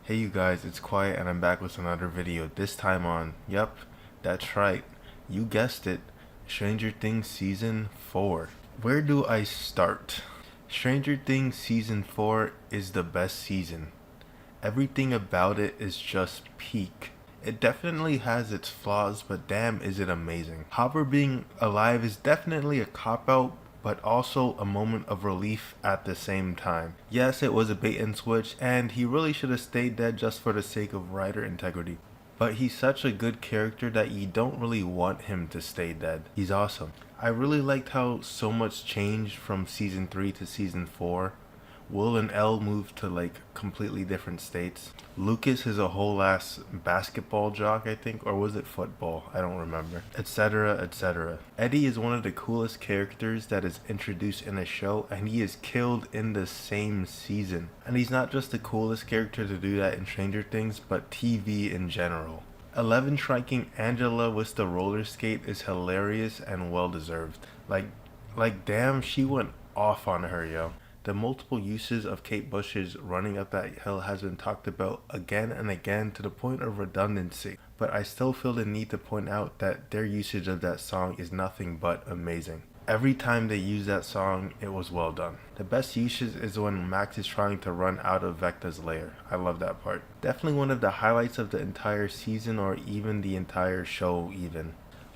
Hey you guys, it's Quiet and I'm back with another video. This time on, yep, that's right, you guessed it, Stranger Things Season 4. Where do I start? Stranger Things Season 4 is the best season. Everything about it is just peak. It definitely has its flaws, but damn is it amazing. Hopper being alive is definitely a cop-out, but also a moment of relief at the same time. Yes, it was a bait and switch, and he really should have stayed dead just for the sake of writer integrity. But he's such a good character that you don't really want him to stay dead. He's awesome. I really liked how so much changed from season 3 to season 4. Will and Elle moved to like completely different states. Lucas is a whole ass basketball jock, I think, or was it football? I don't remember. Etc. etc. Eddie is one of the coolest characters that is introduced in a show, and he is killed in the same season. And he's not just the coolest character to do that in Stranger Things, but TV in general. 11 striking Angela with the roller skate is hilarious and well deserved. Like damn, she went off on her, yo. The multiple uses of Kate Bush's running up that hill has been talked about again and again to the point of redundancy, but I still feel the need to point out that their usage of that song is nothing but amazing. Every time they use that song, it was well done. The best usage is when Max is trying to run out of Vecna's lair. I love that part. Definitely one of the highlights of the entire season, or even the entire show even.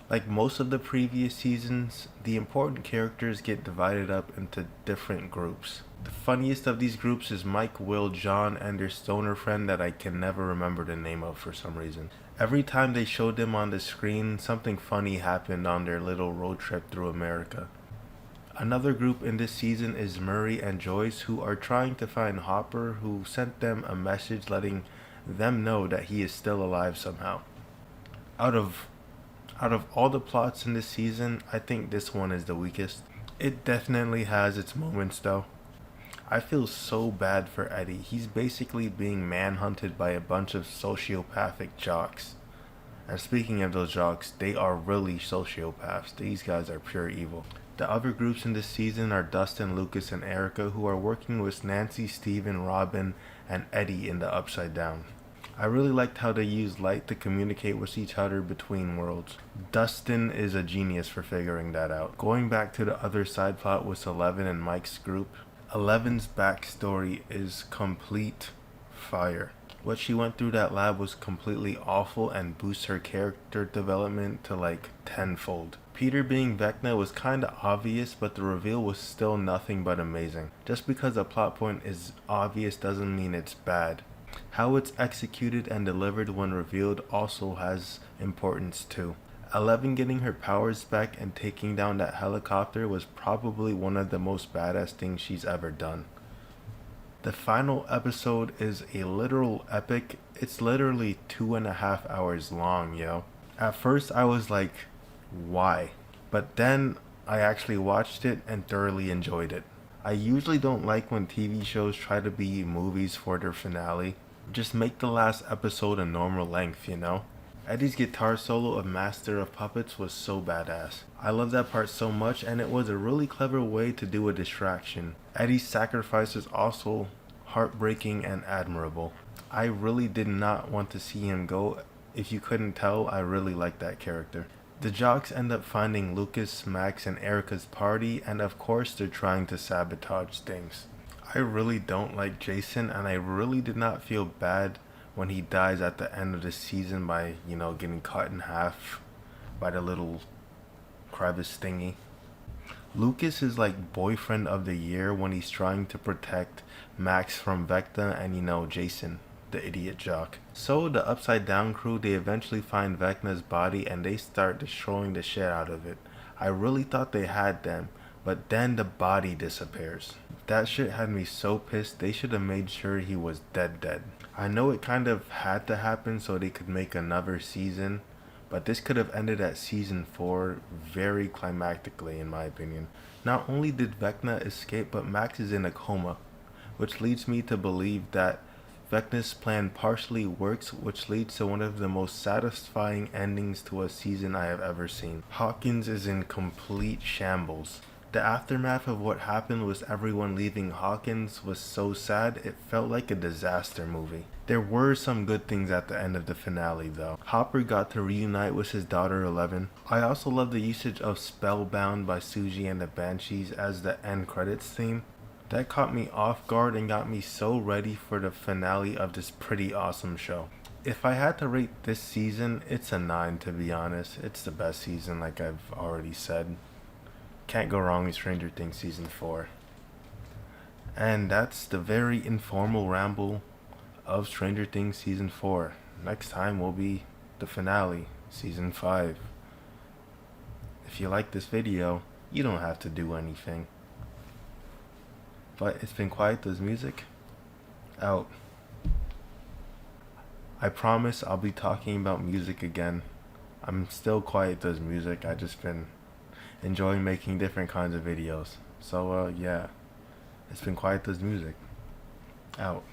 Like most of the previous seasons, the important characters get divided up into different groups. The funniest of these groups is Mike, Will, John, and their stoner friend that I can never remember the name of for some reason. Every time they showed them on the screen, something funny happened on their little road trip through America. Another group in this season is Murray and Joyce, who are trying to find Hopper, who sent them a message letting them know that he is still alive somehow. Out of all the plots in this season, I think this one is the weakest. It definitely has its moments though. I feel so bad for Eddie. He's basically being manhunted by a bunch of sociopathic jocks. And speaking of those jocks, they are really sociopaths. These guys are pure evil. The other groups in this season are Dustin, Lucas, and Erica, who are working with Nancy, Steven, Robin, and Eddie in the Upside Down. I really liked how they used light to communicate with each other between worlds. Dustin is a genius for figuring that out. Going back to the other side plot with Eleven and Mike's group, Eleven's backstory is complete fire. What she went through that lab was completely awful and boosts her character development to like tenfold. Peter being Vecna was kinda obvious, but the reveal was still nothing but amazing. Just because a plot point is obvious doesn't mean it's bad. How it's executed and delivered when revealed also has importance too. 11 getting her powers back and taking down that helicopter was probably one of the most badass things she's ever done. The final episode is a literal epic. It's literally 2.5 hours long, yo. At first I was like, why? But then I actually watched it and thoroughly enjoyed it. I usually don't like when TV shows try to be movies for their finale. Just make the last episode a normal length, you know? Eddie's guitar solo of Master of Puppets was so badass. I love that part so much, and it was a really clever way to do a distraction. Eddie's sacrifice is also heartbreaking and admirable. I really did not want to see him go. If you couldn't tell, I really liked that character. The jocks end up finding Lucas, Max, and Erica's party, and of course they're trying to sabotage things. I really don't like Jason, and I really did not feel bad when he dies at the end of the season by, getting cut in half by the little crevice thingy. Lucas is like boyfriend of the year when he's trying to protect Max from Vecna and, Jason, the idiot jock. So the Upside Down crew, they eventually find Vecna's body and they start destroying the shit out of it. I really thought they had them, but then the body disappears. That shit had me so pissed. They should have made sure he was dead. I know it kind of had to happen so they could make another season, but this could have ended at season 4 very climactically in my opinion. Not only did Vecna escape, but Max is in a coma, which leads me to believe that Vecna's plan partially works, which leads to one of the most satisfying endings to a season I have ever seen. Hawkins is in complete shambles. The aftermath of what happened was everyone leaving Hawkins was so sad, it felt like a disaster movie. There were some good things at the end of the finale though. Hopper got to reunite with his daughter Eleven. I also love the usage of Spellbound by Suji and the Banshees as the end credits theme. That caught me off guard and got me so ready for the finale of this pretty awesome show. If I had to rate this season, it's a 9 to be honest. It's the best season like I've already said. Can't go wrong with Stranger Things Season 4. And that's the very informal ramble of Stranger Things Season 4. Next time will be the finale, Season 5. If you like this video, you don't have to do anything. But it's been Quiet Does Music. Out. I promise I'll be talking about music again. I'm still Quiet Does Music. I just been enjoying making different kinds of videos. So yeah, it's been Quiet Does Music. Out.